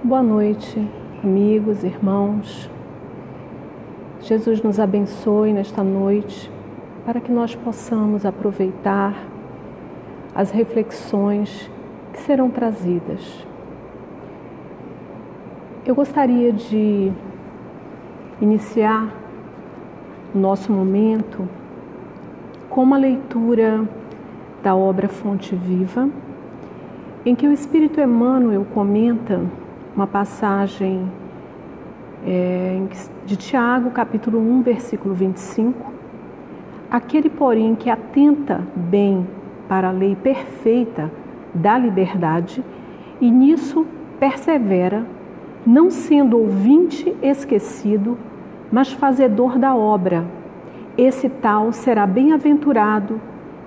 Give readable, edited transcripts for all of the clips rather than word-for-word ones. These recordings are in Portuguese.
Boa noite, amigos, irmãos. Jesus nos abençoe nesta noite para que nós possamos aproveitar as reflexões que serão trazidas. Eu gostaria de iniciar o nosso momento com uma leitura da obra Fonte Viva, em que o Espírito Emmanuel comenta uma passagem de Tiago, capítulo 1, versículo 25. Aquele, porém, que atenta bem para a lei perfeita da liberdade e nisso persevera, não sendo ouvinte esquecido, mas fazedor da obra, esse tal será bem-aventurado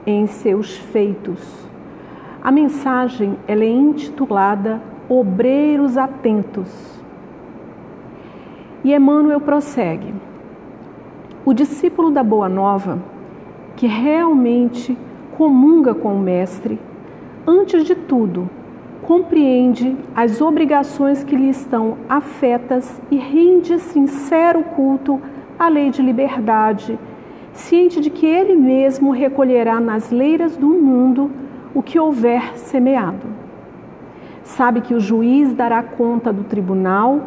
em seus feitos. A mensagem ela é intitulada Obreiros Atentos. E Emmanuel prossegue: o discípulo da Boa Nova, que realmente comunga com o Mestre, antes de tudo, compreende as obrigações que lhe estão afetas e rende sincero culto à lei de liberdade, ciente de que ele mesmo recolherá nas leiras do mundo o que houver semeado. Sabe que o juiz dará conta do tribunal,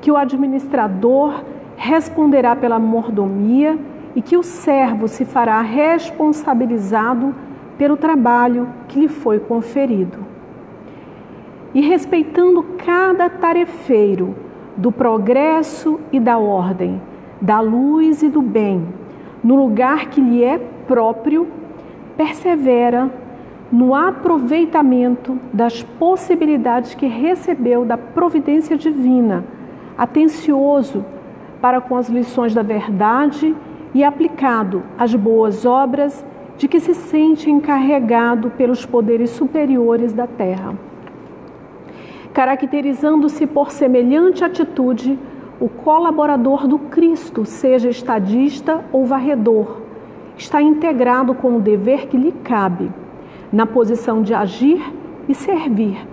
que o administrador responderá pela mordomia e que o servo se fará responsabilizado pelo trabalho que lhe foi conferido. E respeitando cada tarefeiro do progresso e da ordem, da luz e do bem, no lugar que lhe é próprio, persevera no aproveitamento das possibilidades que recebeu da providência divina, atencioso para com as lições da verdade e aplicado às boas obras de que se sente encarregado pelos poderes superiores da terra. Caracterizando-se por semelhante atitude, o colaborador do Cristo, seja estadista ou varredor, está integrado com o dever que lhe cabe, na posição de agir e servir,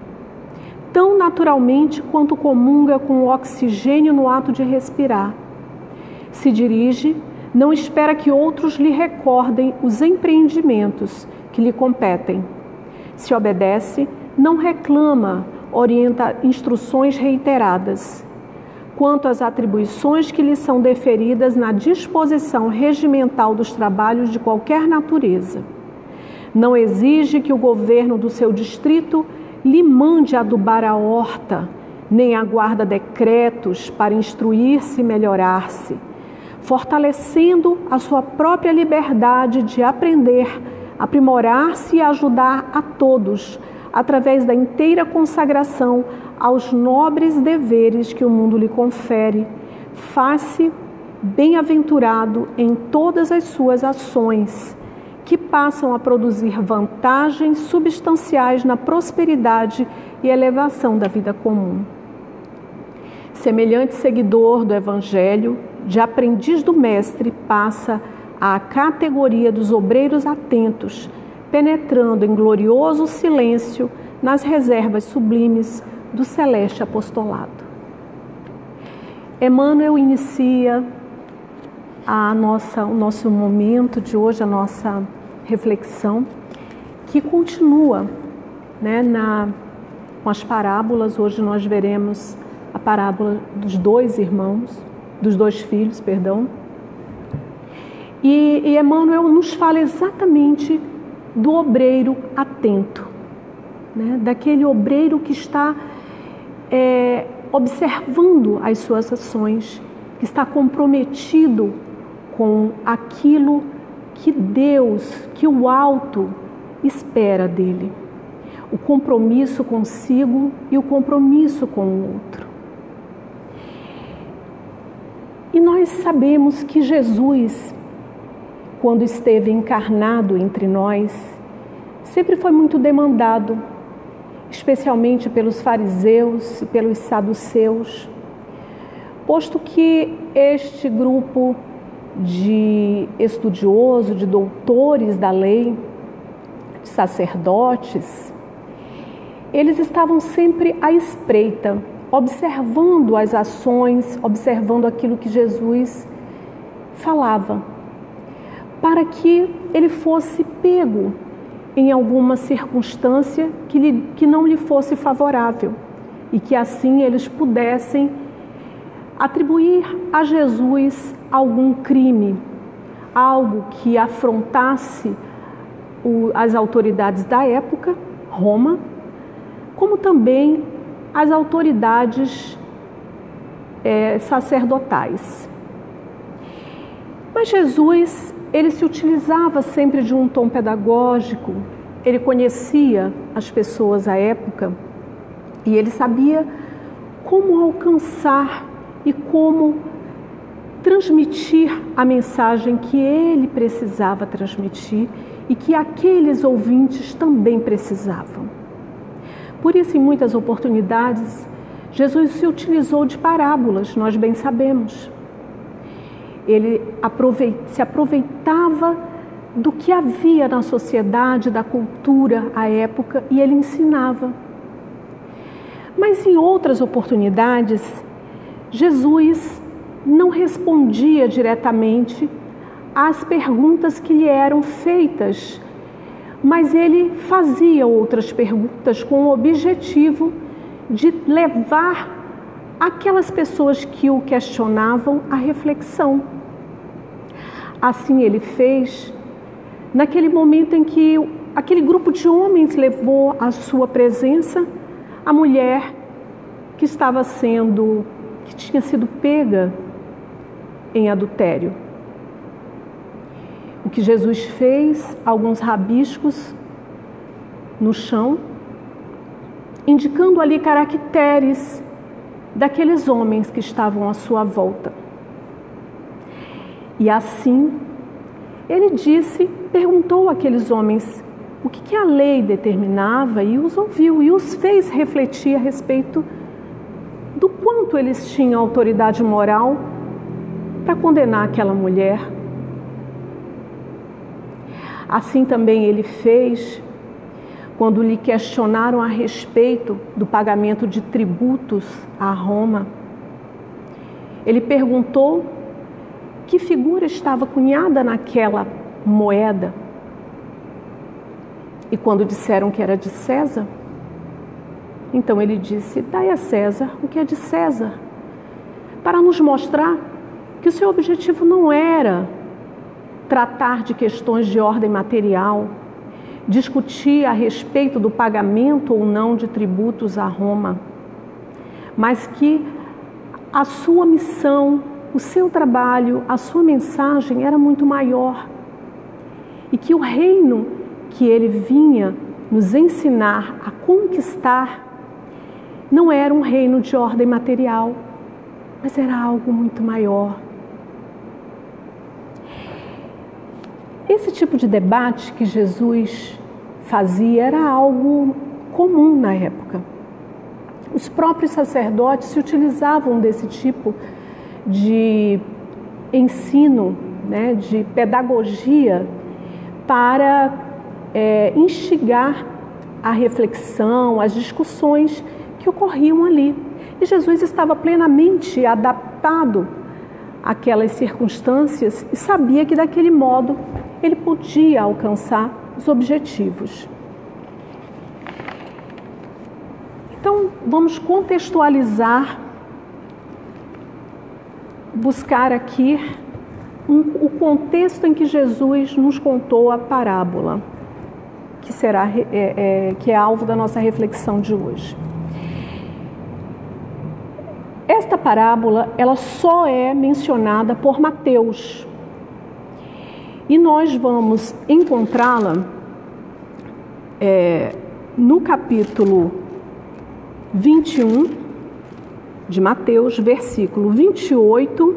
tão naturalmente quanto comunga com o oxigênio no ato de respirar. Se dirige, não espera que outros lhe recordem os empreendimentos que lhe competem. Se obedece, não reclama, orienta instruções reiteradas. Quanto às atribuições que lhe são deferidas na disposição regimental dos trabalhos de qualquer natureza, não exige que o governo do seu distrito lhe mande adubar a horta, nem aguarda decretos para instruir-se e melhorar-se, fortalecendo a sua própria liberdade de aprender, aprimorar-se e ajudar a todos, através da inteira consagração aos nobres deveres que o mundo lhe confere, faz-se bem-aventurado em todas as suas ações, que passam a produzir vantagens substanciais na prosperidade e elevação da vida comum. Semelhante seguidor do Evangelho, de aprendiz do Mestre, passa à categoria dos obreiros atentos, penetrando em glorioso silêncio nas reservas sublimes do celeste apostolado. Emmanuel inicia o nosso momento de hoje, a nossa reflexão, que continua, com as parábolas. Hoje nós veremos a parábola dos dois filhos, E Emmanuel nos fala exatamente do obreiro atento, daquele obreiro que está observando as suas ações, que está comprometido com aquilo que Deus, que o alto espera dele. O compromisso consigo e o compromisso com o outro. E nós sabemos que Jesus, quando esteve encarnado entre nós, sempre foi muito demandado, especialmente pelos fariseus e pelos saduceus, posto que este grupo de estudiosos, de doutores da lei, de sacerdotes, eles estavam sempre à espreita, observando as ações, observando aquilo que Jesus falava, para que ele fosse pego em alguma circunstância que não lhe fosse favorável e que assim eles pudessem atribuir a Jesus algum crime, algo que afrontasse as autoridades da época, Roma, como também as autoridades sacerdotais. Mas Jesus, ele se utilizava sempre de um tom pedagógico, ele conhecia as pessoas à época e ele sabia como alcançar e como transmitir a mensagem que ele precisava transmitir e que aqueles ouvintes também precisavam. Por isso, em muitas oportunidades, Jesus se utilizou de parábolas, nós bem sabemos. Ele se aproveitava do que havia na sociedade, da cultura à época, e ele ensinava. Mas em outras oportunidades, Jesus não respondia diretamente às perguntas que lhe eram feitas, mas ele fazia outras perguntas com o objetivo de levar aquelas pessoas que o questionavam à reflexão. Assim ele fez naquele momento em que aquele grupo de homens levou à sua presença a mulher que tinha sido pega em adultério. O que Jesus fez, alguns rabiscos no chão, indicando ali caracteres daqueles homens que estavam à sua volta. E assim, ele perguntou àqueles homens o que a lei determinava e os ouviu e os fez refletir a respeito do quanto eles tinham autoridade moral para condenar aquela mulher. Assim também ele fez quando lhe questionaram a respeito do pagamento de tributos a Roma. Ele perguntou que figura estava cunhada naquela moeda. E quando disseram que era de César, então ele disse: dai a César o que é de César, para nos mostrar que o seu objetivo não era tratar de questões de ordem material, discutir a respeito do pagamento ou não de tributos a Roma, mas que a sua missão, o seu trabalho, a sua mensagem era muito maior e que o reino que ele vinha nos ensinar a conquistar não era um reino de ordem material, mas era algo muito maior. Esse tipo de debate que Jesus fazia era algo comum na época. Os próprios sacerdotes se utilizavam desse tipo de ensino, de pedagogia, para instigar a reflexão, as discussões que ocorriam ali. E Jesus estava plenamente adaptado àquelas circunstâncias e sabia que daquele modo ele podia alcançar os objetivos. Então, vamos contextualizar, buscar aqui o contexto em que Jesus nos contou a parábola, que é alvo da nossa reflexão de hoje. Esta parábola, ela só é mencionada por Mateus. E nós vamos encontrá-la no capítulo 21 de Mateus, versículo 28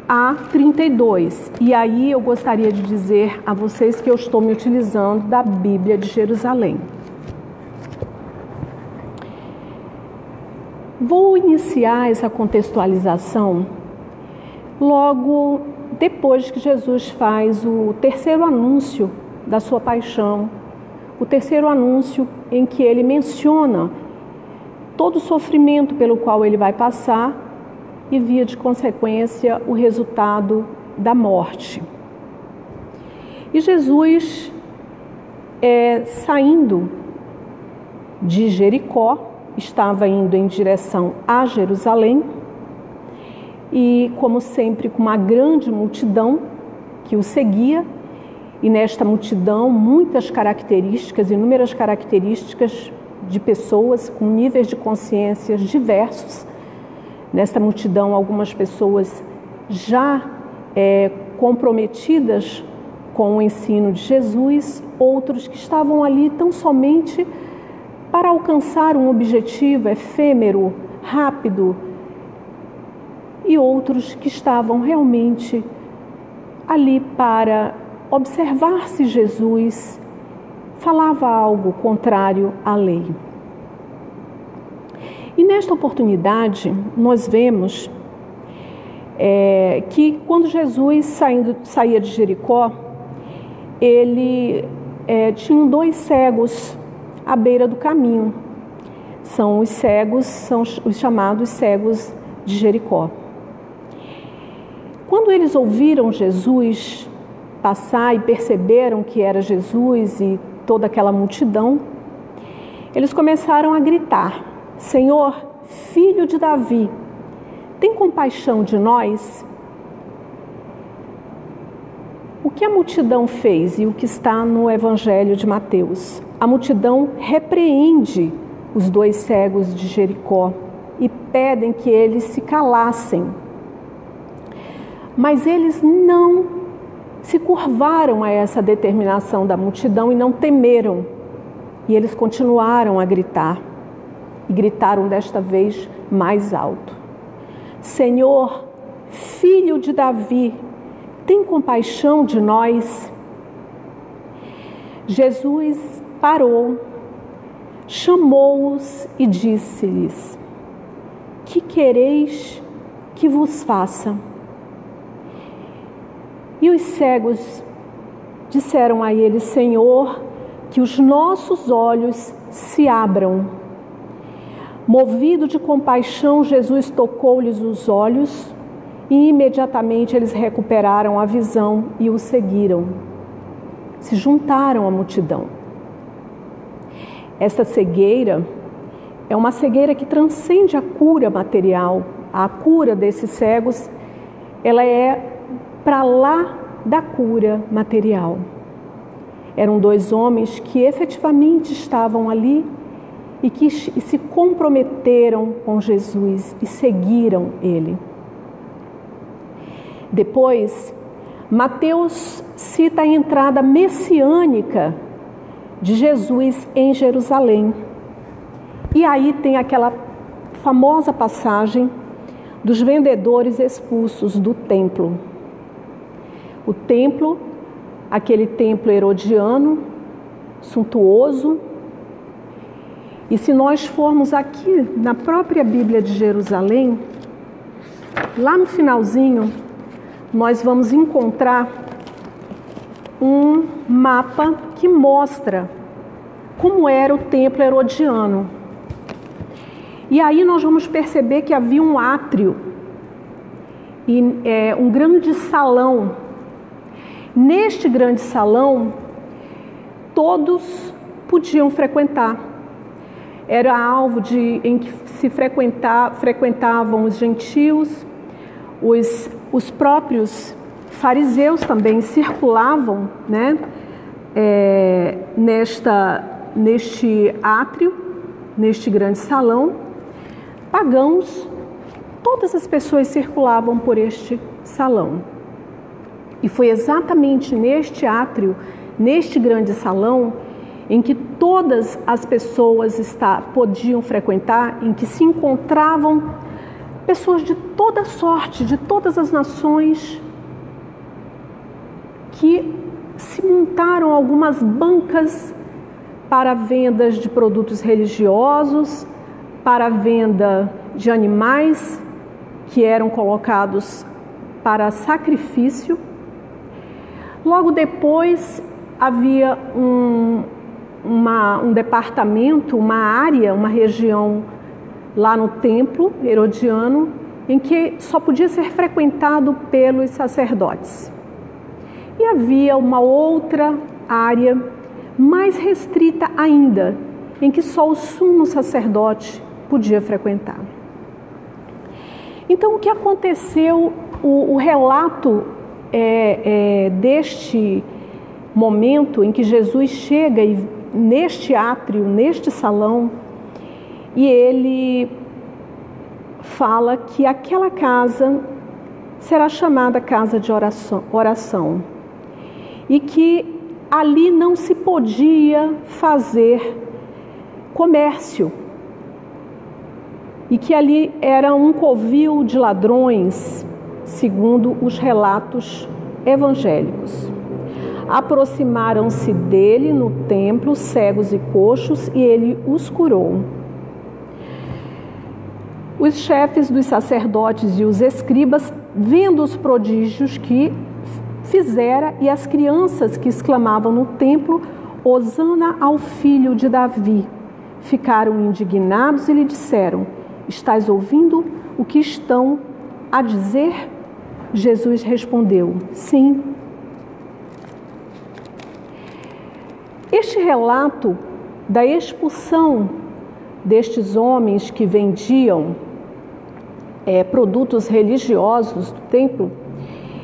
a 32. E aí eu gostaria de dizer a vocês que eu estou me utilizando da Bíblia de Jerusalém. Vou iniciar essa contextualização logo depois que Jesus faz o terceiro anúncio da sua paixão, o terceiro anúncio em que ele menciona todo o sofrimento pelo qual ele vai passar e, via de consequência, o resultado da morte. E Jesus, saindo de Jericó, estava indo em direção a Jerusalém e, como sempre, com uma grande multidão que o seguia, e nesta multidão muitas características, inúmeras características de pessoas com níveis de consciências diversos. Nesta multidão, algumas pessoas já comprometidas com o ensino de Jesus, outros que estavam ali tão somente para alcançar um objetivo efêmero, rápido, e outros que estavam realmente ali para observar se Jesus falava algo contrário à lei. E nesta oportunidade, nós vemos que quando Jesus saía de Jericó, ele tinha 2 cegos à beira do caminho. São os cegos, são os chamados cegos de Jericó. Quando eles ouviram Jesus passar e perceberam que era Jesus e toda aquela multidão, eles começaram a gritar: Senhor, filho de Davi, tem compaixão de nós? O que a multidão fez e o que está no Evangelho de Mateus? A multidão repreende os 2 cegos de Jericó e pedem que eles se calassem. Mas eles não se curvaram a essa determinação da multidão e não temeram. E eles continuaram a gritar. E gritaram desta vez mais alto: Senhor, filho de Davi, tem compaixão de nós? Jesus parou, chamou-os e disse-lhes: Que quereis que vos faça? E os cegos disseram a ele: Senhor, que os nossos olhos se abram. Movido de compaixão, Jesus tocou-lhes os olhos e imediatamente eles recuperaram a visão e o seguiram. Se juntaram à multidão. Esta cegueira é uma cegueira que transcende a cura material. A cura desses cegos, ela é para lá da cura material. Eram 2 homens que efetivamente estavam ali e que se comprometeram com Jesus e seguiram ele. Depois, Mateus cita a entrada messiânica de Jesus em Jerusalém. E aí tem aquela famosa passagem dos vendedores expulsos do templo. O templo, aquele templo herodiano, suntuoso. E se nós formos aqui na própria Bíblia de Jerusalém, lá no finalzinho, nós vamos encontrar um mapa que mostra como era o templo herodiano. E aí nós vamos perceber que havia um átrio e um grande salão. Neste grande salão, todos podiam frequentar. Era alvo em que se frequentavam os gentios, os próprios fariseus também circulavam, né, neste átrio, neste grande salão. Pagãos, todas as pessoas circulavam por este salão. E foi exatamente neste átrio, neste grande salão, em que todas as pessoas podiam frequentar, em que se encontravam pessoas de toda sorte, de todas as nações, que se montaram algumas bancas para vendas de produtos religiosos, para venda de animais que eram colocados para sacrifício. Logo depois havia um departamento, uma área, uma região lá no templo herodiano, em que só podia ser frequentado pelos sacerdotes. E havia uma outra área mais restrita ainda, em que só o sumo sacerdote podia frequentar. Então, o que aconteceu, o relato deste momento em que Jesus chega neste átrio, neste salão, e ele fala que aquela casa será chamada casa de oração e que ali não se podia fazer comércio e que ali era um covil de ladrões, segundo os relatos evangélicos. Aproximaram-se dele no templo cegos e coxos e ele os curou. Os chefes dos sacerdotes e os escribas, vendo os prodígios que fizera e as crianças que exclamavam no templo, Hosana ao filho de Davi, ficaram indignados e lhe disseram: estás ouvindo o que estão a dizer? Jesus respondeu: sim. Este relato da expulsão destes homens que vendiam produtos religiosos do templo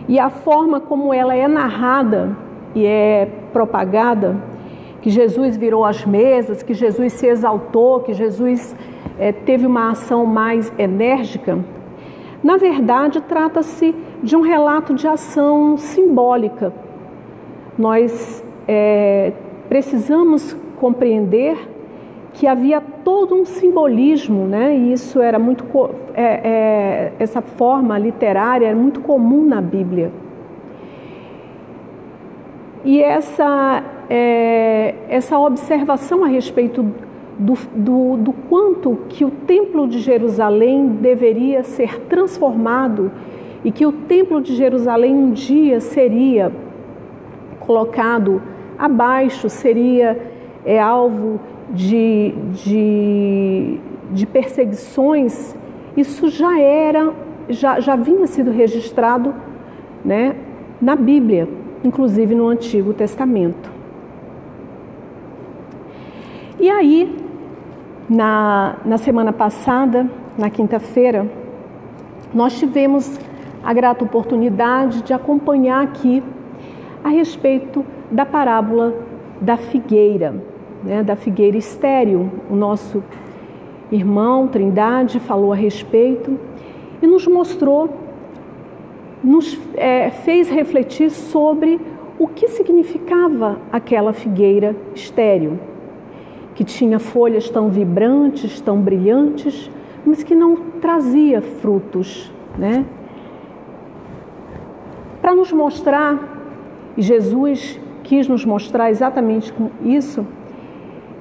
e a forma como ela é narrada e é propagada, que Jesus virou as mesas, que Jesus se exaltou, que Jesus teve uma ação mais enérgica, na verdade trata-se de um relato de ação simbólica. Nós precisamos compreender que havia todo um simbolismo, né? E isso era muito essa forma literária era muito comum na Bíblia. E essa observação a respeito do quanto que o Templo de Jerusalém deveria ser transformado e que o Templo de Jerusalém um dia seria colocado abaixo, seria alvo de perseguições, isso já vinha sido registrado, né, na Bíblia, inclusive no Antigo Testamento. E aí, na semana passada, na quinta-feira, nós tivemos a grata oportunidade de acompanhar aqui a respeito da parábola da figueira, né, da figueira estéril. O nosso irmão Trindade falou a respeito e nos mostrou, fez refletir sobre o que significava aquela figueira estéril, que tinha folhas tão vibrantes, tão brilhantes, mas que não trazia frutos, né? Para nos mostrar, e Jesus quis nos mostrar exatamente com isso,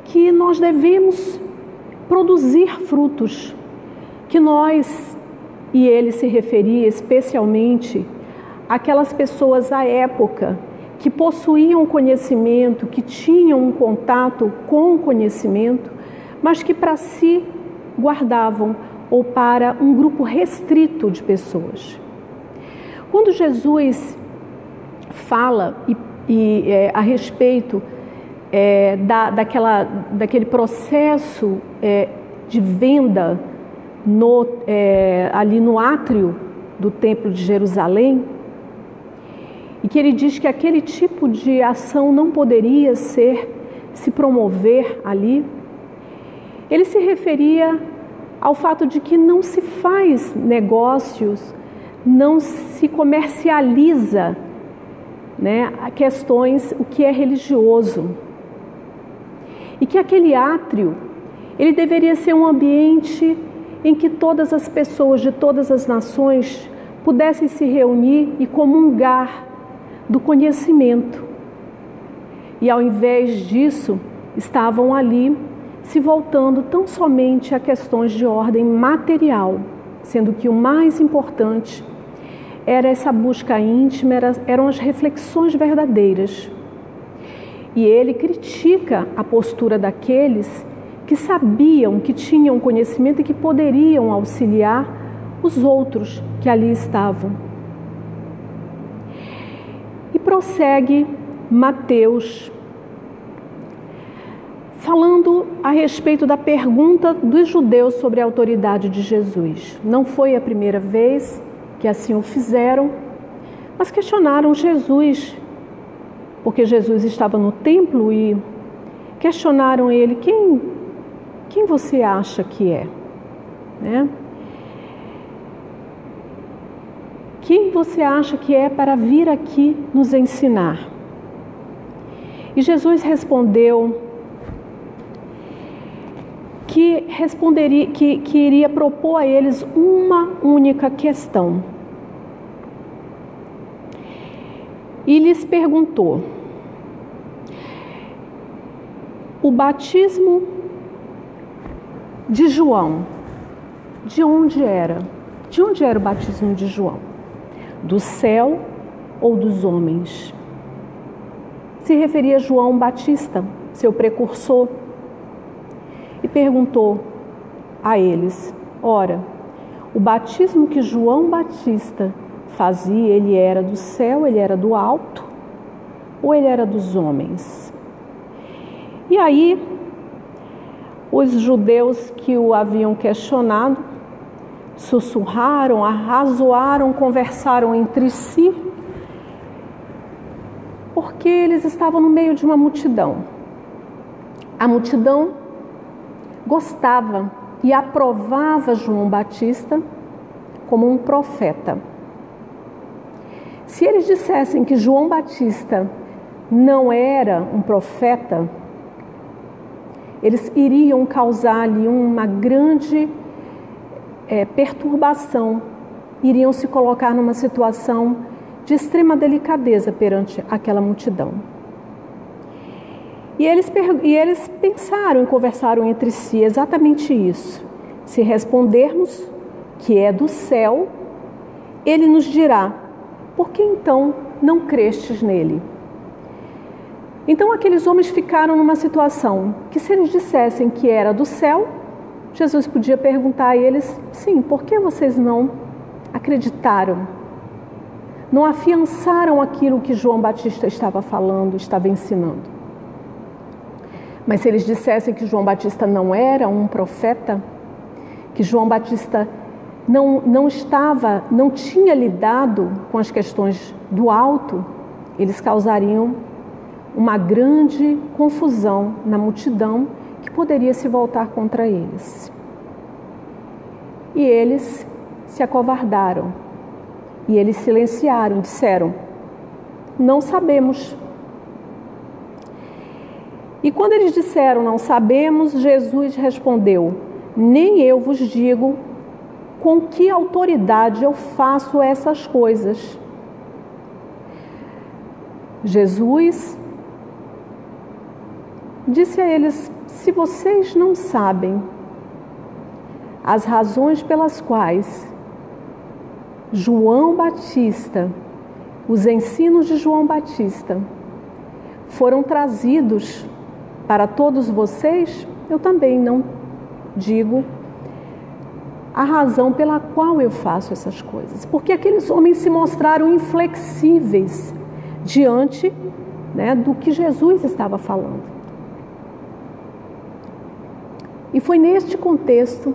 que nós devemos produzir frutos, que nós, e ele se referia especialmente àquelas pessoas à época que possuíam conhecimento, que tinham um contato com o conhecimento, mas que para si guardavam ou para um grupo restrito de pessoas. Quando Jesus fala a respeito daquele processo de venda ali no átrio do Templo de Jerusalém, e que ele diz que aquele tipo de ação não poderia se promover ali, ele se referia ao fato de que não se faz negócios, não se comercializa, né, questões, o que é religioso. E que aquele átrio, ele deveria ser um ambiente em que todas as pessoas de todas as nações pudessem se reunir e comungar do conhecimento. E ao invés disso, estavam ali se voltando tão somente a questões de ordem material, sendo que o mais importante era essa busca íntima, eram as reflexões verdadeiras. E ele critica a postura daqueles que sabiam, que tinham conhecimento e que poderiam auxiliar os outros que ali estavam. E prossegue Mateus, falando a respeito da pergunta dos judeus sobre a autoridade de Jesus. Não foi a primeira vez que assim o fizeram, mas questionaram Jesus, porque Jesus estava no templo e questionaram ele: quem você acha que é? Né? Quem você acha que é para vir aqui nos ensinar? E Jesus respondeu que iria propor a eles uma única questão. E lhes perguntou: o batismo de João, de onde era? De onde era o batismo de João? Do céu ou dos homens? Se referia a João Batista, seu precursor, e perguntou a eles: ora, o batismo que João Batista fazia, ele era do céu, ele era do alto, ou ele era dos homens? E aí, os judeus que o haviam questionado sussurraram, arrazoaram, conversaram entre si, porque eles estavam no meio de uma multidão. A multidão gostava e aprovava João Batista como um profeta. Se eles dissessem que João Batista não era um profeta, eles iriam causar ali uma grande perturbação, iriam se colocar numa situação de extrema delicadeza perante aquela multidão. E eles pensaram e conversaram entre si exatamente isso. Se respondermos que é do céu, ele nos dirá: por que então não crestes nele? Então aqueles homens ficaram numa situação que, se eles dissessem que era do céu, Jesus podia perguntar a eles: sim, por que vocês não acreditaram? Não afiançaram aquilo que João Batista estava falando, estava ensinando? Mas se eles dissessem que João Batista não era um profeta, que João Batista não tinha lidado com as questões do alto, eles causariam uma grande confusão na multidão que poderia se voltar contra eles. E eles se acovardaram, e eles silenciaram, disseram: não sabemos. E quando eles disseram não sabemos, Jesus respondeu: nem eu vos digo com que autoridade eu faço essas coisas. Jesus disse a eles: se vocês não sabem as razões pelas quais João Batista, os ensinos de João Batista, foram trazidos para todos vocês, eu também não digo a razão pela qual eu faço essas coisas. Porque aqueles homens se mostraram inflexíveis diante, do que Jesus estava falando. E foi neste contexto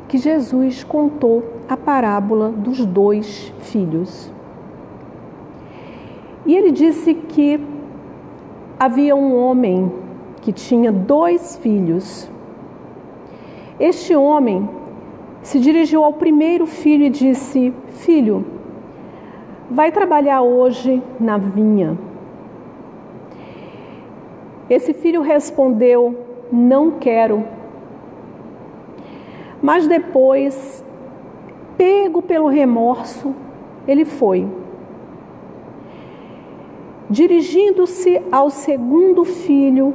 que Jesus contou a parábola dos 2 filhos. E ele disse que havia um homem que tinha 2 filhos. Este homem se dirigiu ao primeiro filho e disse: filho, vai trabalhar hoje na vinha. Esse filho respondeu: não quero. Mas depois, pego pelo remorso, ele foi. Dirigindo-se ao segundo filho,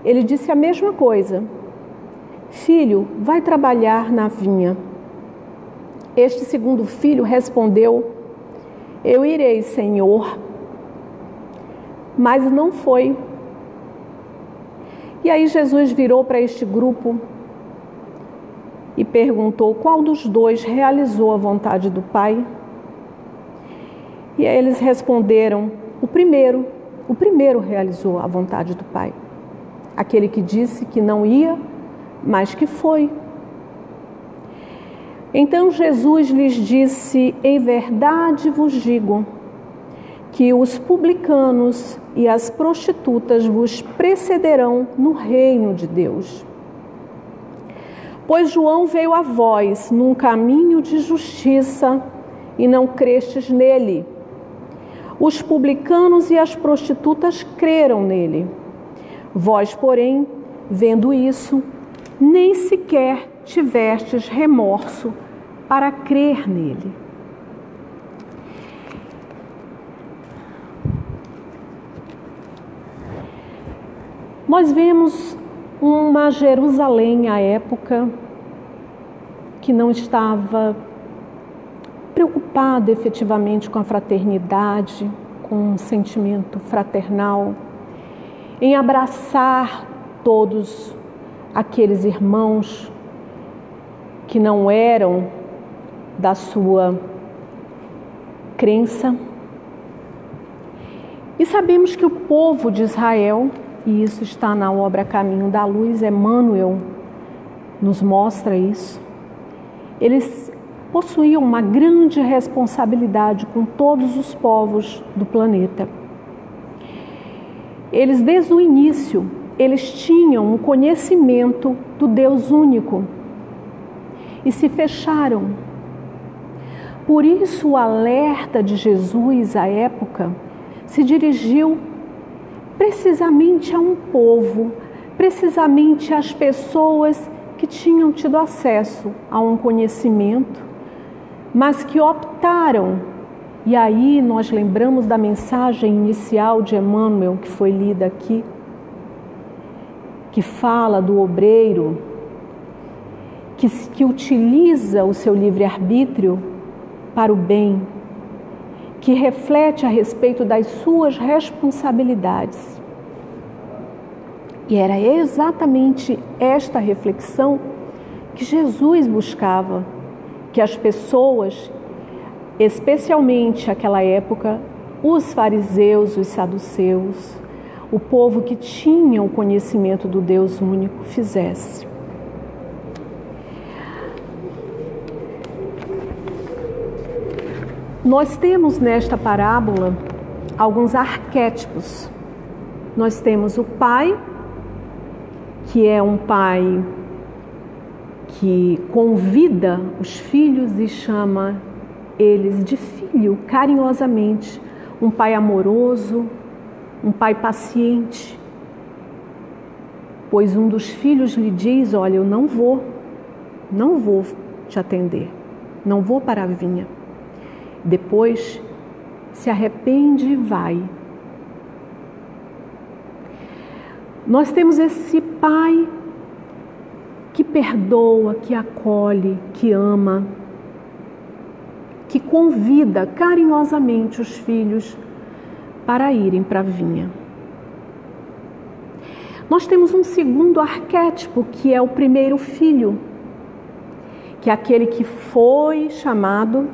ele disse a mesma coisa: filho, vai trabalhar na vinha. Este segundo filho respondeu: eu irei, Senhor. Mas não foi. E aí Jesus virou para este grupo e perguntou qual dos dois realizou a vontade do Pai. E aí eles responderam: o primeiro realizou a vontade do Pai. Aquele que disse que não ia, mas que foi. Então Jesus lhes disse: em verdade vos digo que os publicanos e as prostitutas vos precederão no reino de Deus. Pois João veio a vós num caminho de justiça e não crestes nele. Os publicanos e as prostitutas creram nele. Vós, porém, vendo isso, nem sequer tivestes remorso para crer nele. Nós vemos uma Jerusalém à época que não estava preocupada efetivamente com a fraternidade, com um sentimento fraternal, em abraçar todos aqueles irmãos que não eram da sua crença. E sabemos que o povo de Israel, e isso está na obra Caminho da Luz, Emmanuel nos mostra isso, eles possuíam uma grande responsabilidade com todos os povos do planeta. Eles, desde o início, eles tinham um conhecimento do Deus único e se fecharam. Por isso o alerta de Jesus à época se dirigiu precisamente a um povo, precisamente às pessoas que tinham tido acesso a um conhecimento, mas que optaram, e aí nós lembramos da mensagem inicial de Emmanuel, que foi lida aqui, que fala do obreiro, que utiliza o seu livre-arbítrio para o bem, que reflete a respeito das suas responsabilidades. E era exatamente esta reflexão que Jesus buscava, que as pessoas, especialmente naquela época, os fariseus, os saduceus, o povo que tinha o conhecimento do Deus único, fizesse. Nós temos nesta parábola alguns arquétipos. Nós temos o pai, que é um pai que convida os filhos e chama eles de filho carinhosamente. Um pai amoroso, um pai paciente. Pois um dos filhos lhe diz: olha, eu não vou te atender, não vou para a vinha. Depois se arrepende e vai. Nós temos esse pai que perdoa, que acolhe, que ama, que convida carinhosamente os filhos para irem para a vinha. Nós temos um segundo arquétipo, que é o primeiro filho, que é aquele que foi chamado,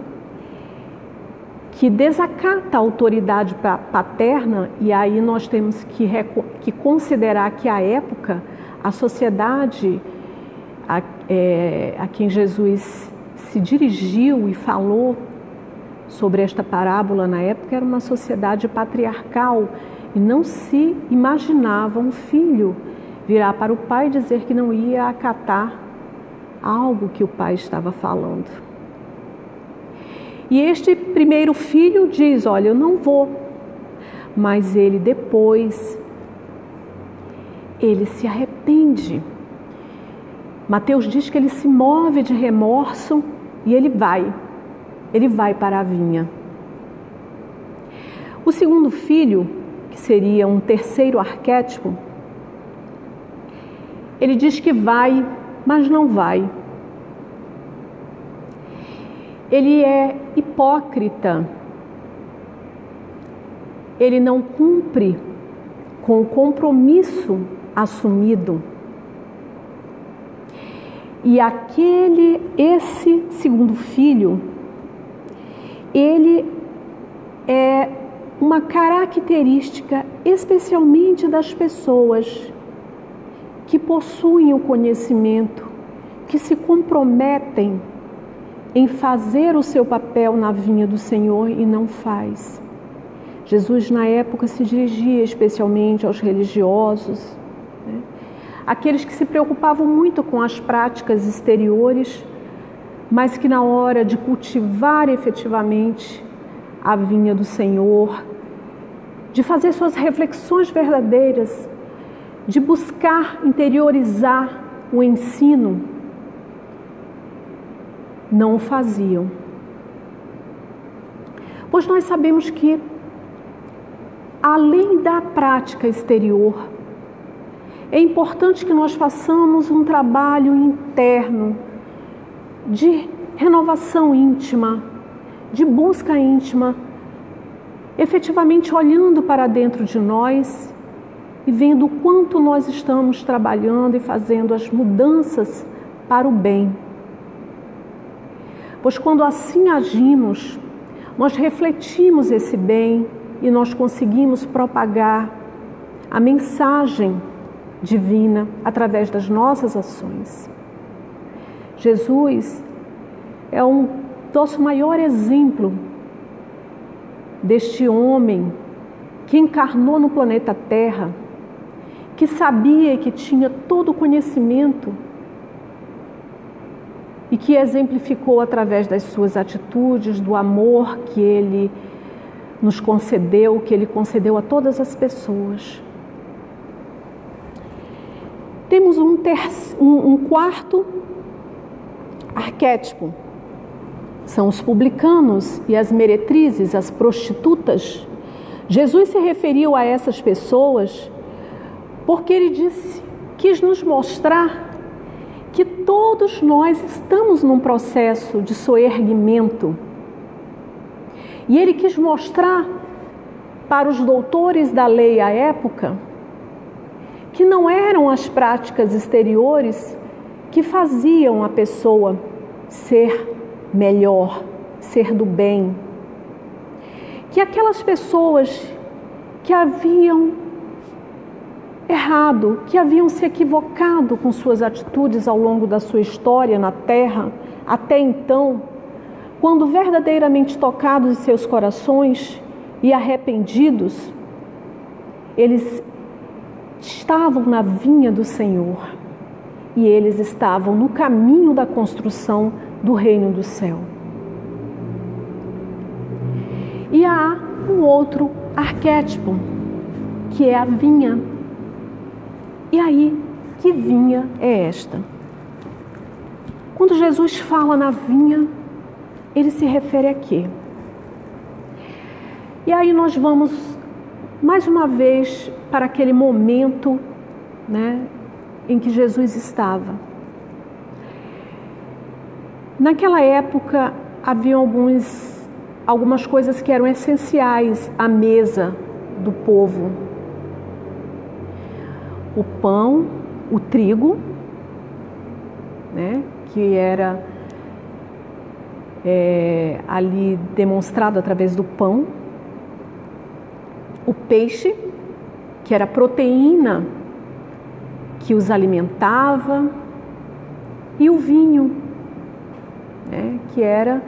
que desacata a autoridade paterna, e aí nós temos que considerar que à época a sociedade a quem Jesus se dirigiu e falou sobre esta parábola na época era uma sociedade patriarcal, e não se imaginava um filho virar para o pai e dizer que não ia acatar algo que o pai estava falando. E este primeiro filho diz: olha, eu não vou. Mas ele depois, ele se arrepende. Mateus diz que ele se move de remorso e ele vai para a vinha. O segundo filho, que seria um terceiro arquétipo, ele diz que vai, mas não vai. Ele é hipócrita, ele não cumpre com o compromisso assumido. E esse segundo filho, ele é uma característica especialmente das pessoas que possuem o conhecimento, que se comprometem em fazer o seu papel na vinha do Senhor e não faz. Jesus, na época, se dirigia especialmente aos religiosos, né? Aqueles que se preocupavam muito com as práticas exteriores, mas que na hora de cultivar efetivamente a vinha do Senhor, de fazer suas reflexões verdadeiras, de buscar interiorizar o ensino, não o faziam. Pois nós sabemos que, além da prática exterior, é importante que nós façamos um trabalho interno de renovação íntima, de busca íntima, efetivamente olhando para dentro de nós e vendo o quanto nós estamos trabalhando e fazendo as mudanças para o bem. Pois quando assim agimos, nós refletimos esse bem e nós conseguimos propagar a mensagem divina através das nossas ações. Jesus é o nosso maior exemplo deste homem que encarnou no planeta Terra, que sabia e que tinha todo o conhecimento e que exemplificou através das suas atitudes, do amor que ele nos concedeu, que ele concedeu a todas as pessoas. Temos um quarto arquétipo. São os publicanos e as meretrizes, as prostitutas. Jesus se referiu a essas pessoas porque ele quis nos mostrar que todos nós estamos num processo de soerguimento. E ele quis mostrar para os doutores da lei à época que não eram as práticas exteriores que faziam a pessoa ser melhor, ser do bem. Que aquelas pessoas que haviam errado, que haviam se equivocado com suas atitudes ao longo da sua história na Terra, até então, quando verdadeiramente tocados em seus corações e arrependidos, eles estavam na vinha do Senhor e eles estavam no caminho da construção do reino do céu. E há um outro arquétipo, que é a vinha. E aí, que vinha é esta? Quando Jesus fala na vinha, ele se refere a quê? E aí nós vamos mais uma vez para aquele momento, né, em que Jesus estava. Naquela época havia algumas coisas que eram essenciais à mesa do povo. O pão, o trigo, né, que era ali demonstrado através do pão. O peixe, que era a proteína que os alimentava, e o vinho, né, que era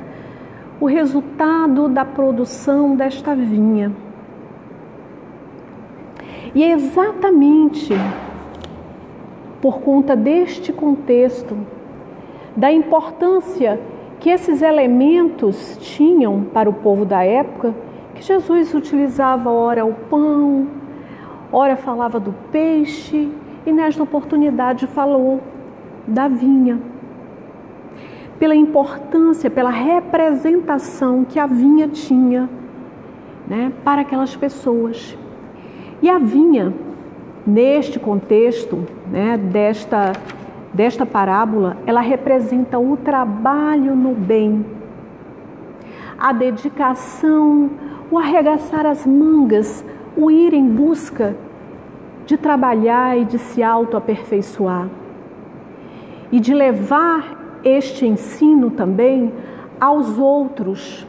o resultado da produção desta vinha. E é exatamente por conta deste contexto, da importância que esses elementos tinham para o povo da época, que Jesus utilizava ora o pão, ora falava do peixe, e nesta oportunidade falou da vinha. Pela importância, pela representação que a vinha tinha, né, para aquelas pessoas. E a vinha, neste contexto, né, desta parábola, ela representa o trabalho no bem, a dedicação, o arregaçar as mangas, o ir em busca de trabalhar e de se autoaperfeiçoar. E de levar este ensino também aos outros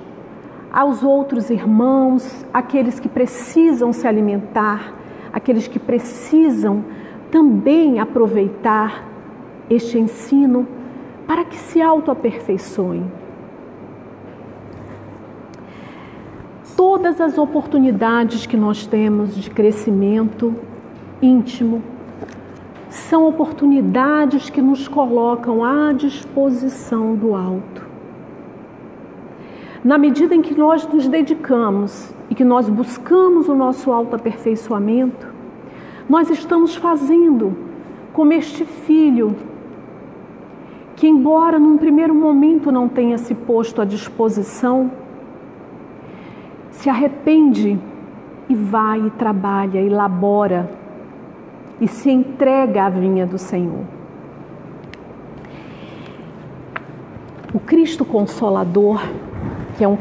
irmãos, aqueles que precisam se alimentar, aqueles que precisam também aproveitar este ensino para que se autoaperfeiçoem. Todas as oportunidades que nós temos de crescimento íntimo são oportunidades que nos colocam à disposição do alto. Na medida em que nós nos dedicamos e que nós buscamos o nosso autoaperfeiçoamento, nós estamos fazendo como este filho, que embora num primeiro momento não tenha se posto à disposição, se arrepende e vai e trabalha, e labora e se entrega à vinha do Senhor. O Cristo Consolador, que é um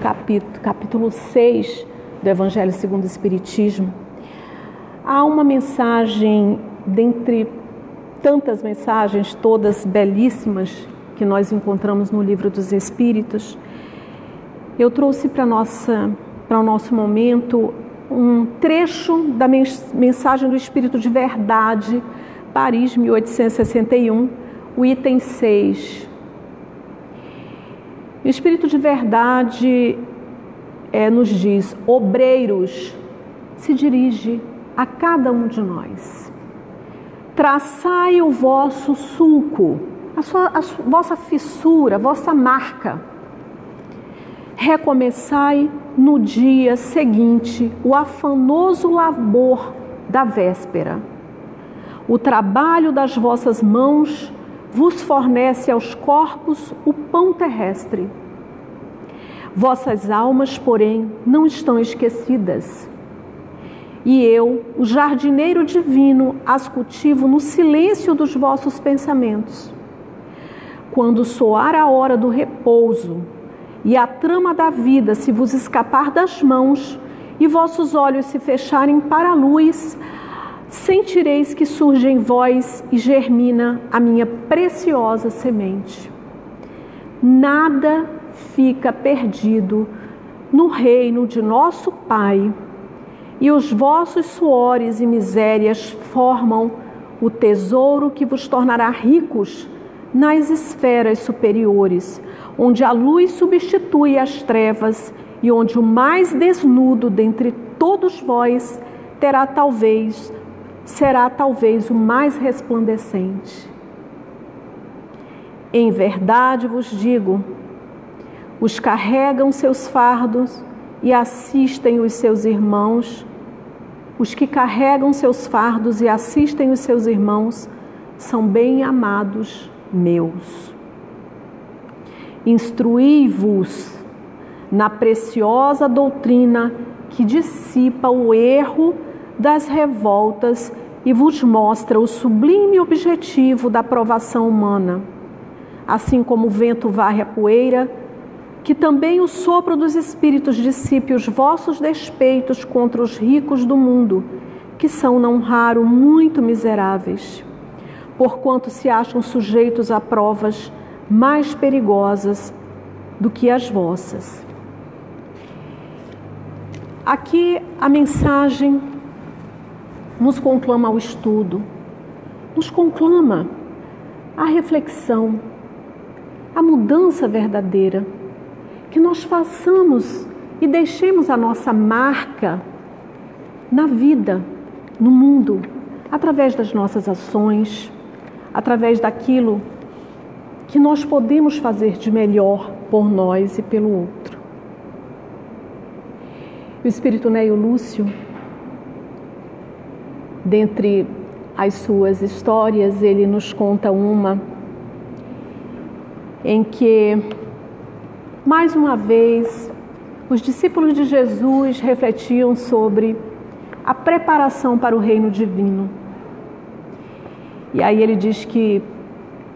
capítulo 6 do Evangelho segundo o Espiritismo, há uma mensagem, dentre tantas mensagens, todas belíssimas, que nós encontramos no Livro dos Espíritos. Eu trouxe para o nosso momento um trecho da mensagem do Espírito de Verdade, Paris, 1861, o item 6. O Espírito de Verdade nos diz: obreiros, se dirige a cada um de nós. Traçai o vosso sulco, a vossa fissura, a vossa marca. Recomeçai no dia seguinte o afanoso labor da véspera. O trabalho das vossas mãos vos fornece aos corpos o pão terrestre. Vossas almas, porém, não estão esquecidas. E eu, o jardineiro divino, as cultivo no silêncio dos vossos pensamentos. Quando soar a hora do repouso e a trama da vida se vos escapar das mãos e vossos olhos se fecharem para a luz, sentireis que surge em vós e germina a minha preciosa semente. Nada fica perdido no reino de nosso Pai, e os vossos suores e misérias formam o tesouro que vos tornará ricos nas esferas superiores, onde a luz substitui as trevas e onde o mais desnudo dentre todos vós será talvez o mais resplandecente. Em verdade vos digo, os carregam seus fardos e assistem os seus irmãos. Os que carregam seus fardos e assistem os seus irmãos são bem amados meus. Instruí-vos na preciosa doutrina que dissipa o erro das revoltas e vos mostra o sublime objetivo da provação humana. Assim como o vento varre a poeira, que também o sopro dos espíritos dissipe os vossos despeitos contra os ricos do mundo, que são não raro muito miseráveis, porquanto se acham sujeitos a provas mais perigosas do que as vossas. Aqui a mensagem nos conclama ao estudo, nos conclama à reflexão, à mudança verdadeira, que nós façamos e deixemos a nossa marca na vida, no mundo, através das nossas ações, através daquilo que nós podemos fazer de melhor por nós e pelo outro. O Espírito Neio Lúcio, dentre as suas histórias, ele nos conta uma em que, mais uma vez, os discípulos de Jesus refletiam sobre a preparação para o reino divino. E aí ele diz que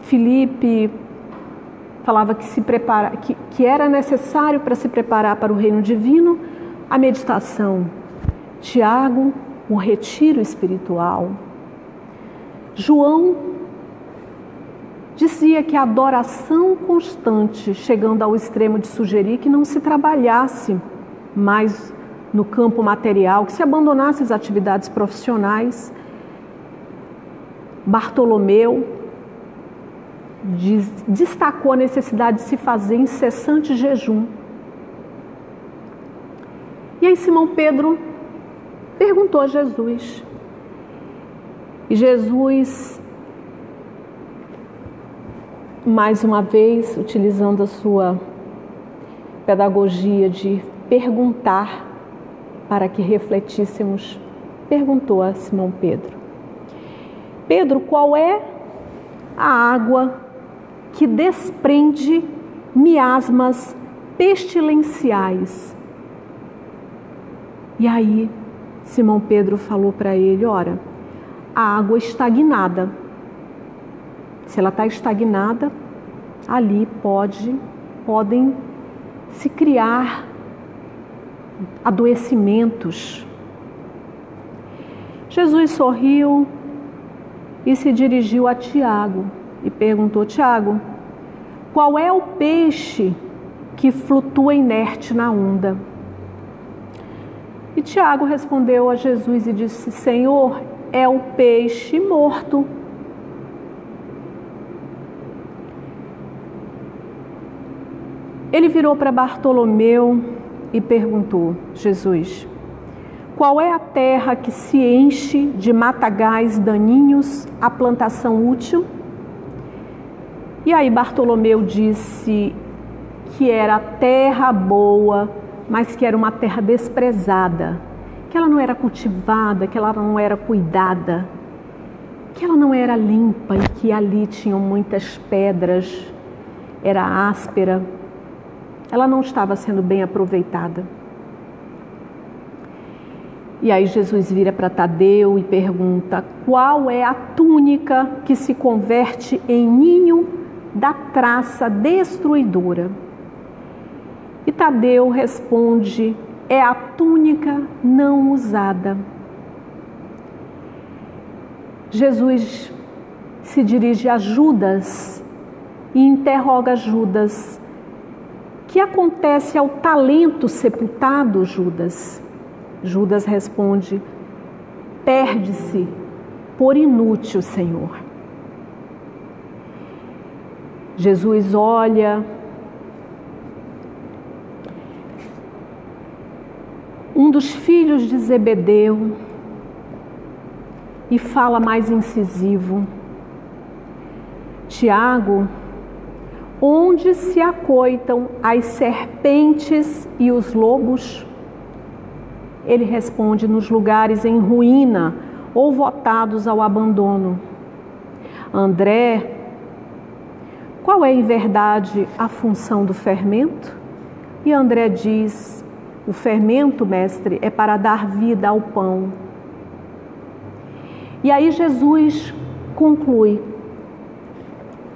Filipe falava que era necessário para se preparar para o reino divino a meditação. Tiago, o retiro espiritual. João dizia que a adoração constante, chegando ao extremo de sugerir que não se trabalhasse mais no campo material, que se abandonasse as atividades profissionais. Bartolomeu destacou a necessidade de se fazer incessante jejum. E aí Simão Pedro perguntou a Jesus. E Jesus, mais uma vez, utilizando a sua pedagogia de perguntar para que refletíssemos, perguntou a Simão Pedro: Pedro, qual é a água que desprende miasmas pestilenciais? E aí Simão Pedro falou para ele: ora, a água estagnada. Se ela está estagnada, ali podem se criar adoecimentos. Jesus sorriu e se dirigiu a Tiago e perguntou: Tiago, qual é o peixe que flutua inerte na onda? E Tiago respondeu a Jesus e disse: Senhor, é o peixe morto. Ele virou para Bartolomeu e perguntou: Jesus, qual é a terra que se enche de matagais daninhos à plantação útil? E aí Bartolomeu disse que era terra boa, mas que era uma terra desprezada, que ela não era cultivada, que ela não era cuidada, que ela não era limpa e que ali tinham muitas pedras, era áspera, ela não estava sendo bem aproveitada. E aí Jesus vira para Tadeu e pergunta: qual é a túnica que se converte em ninho da traça destruidora? E Tadeu responde: é a túnica não usada. Jesus se dirige a Judas e interroga Judas: que acontece ao talento sepultado, Judas? Judas responde: perde-se por inútil, Senhor. Jesus olha um dos filhos de Zebedeu e fala mais incisivo: Tiago, onde se acoitam as serpentes e os lobos? Ele responde: nos lugares em ruína ou votados ao abandono. André, qual é em verdade a função do fermento? E André diz: o fermento, mestre, é para dar vida ao pão. E aí Jesus conclui,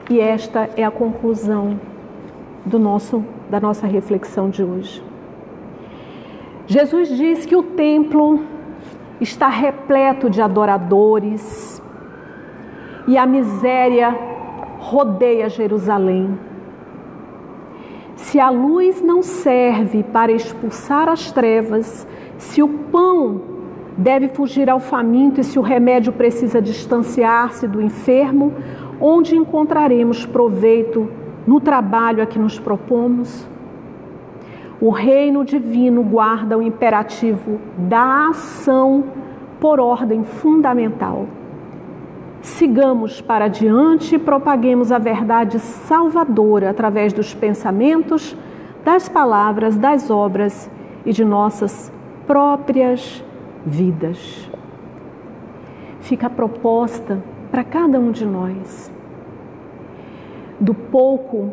e esta é a conclusão da nossa reflexão de hoje. Jesus diz que o templo está repleto de adoradores e a miséria rodeia Jerusalém. Se a luz não serve para expulsar as trevas, se o pão deve fugir ao faminto e se o remédio precisa distanciar-se do enfermo, onde encontraremos proveito no trabalho a que nos propomos? O reino divino guarda o imperativo da ação por ordem fundamental. Sigamos para diante e propaguemos a verdade salvadora através dos pensamentos, das palavras, das obras e de nossas próprias vidas. Fica a proposta para cada um de nós. Do pouco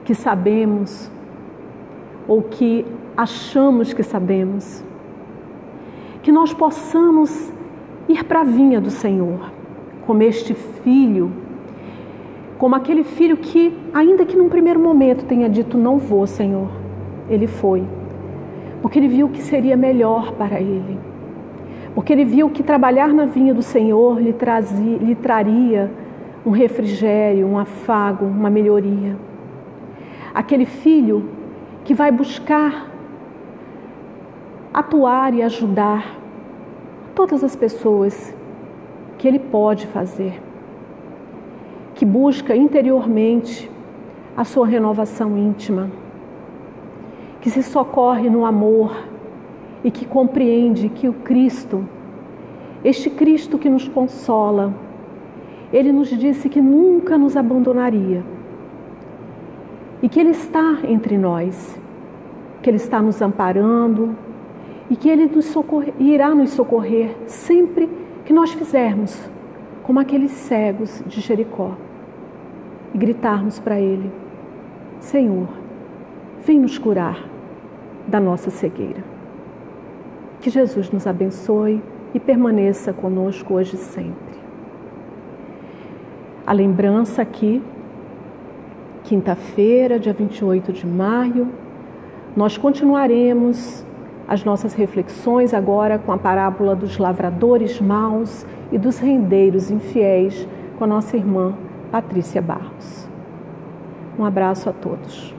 que sabemos ou que achamos que sabemos, que nós possamos ir para a vinha do Senhor, como este filho, como aquele filho que, ainda que num primeiro momento tenha dito: não vou, Senhor, ele foi, porque ele viu que seria melhor para ele, porque ele viu que trabalhar na vinha do Senhor lhe traria um refrigério, um afago, uma melhoria. Aquele filho que vai buscar atuar e ajudar todas as pessoas que ele pode fazer, que busca interiormente a sua renovação íntima, que se socorre no amor e que compreende que o Cristo, este Cristo que nos consola, Ele nos disse que nunca nos abandonaria e que Ele está entre nós, que Ele está nos amparando e que Ele irá nos socorrer sempre que nós fizermos como aqueles cegos de Jericó e gritarmos para Ele: Senhor, vem nos curar da nossa cegueira. Que Jesus nos abençoe e permaneça conosco hoje e sempre. A lembrança aqui, quinta-feira, dia 28 de maio, nós continuaremos as nossas reflexões agora com a parábola dos lavradores maus e dos rendeiros infiéis com a nossa irmã Patrícia Barros. Um abraço a todos.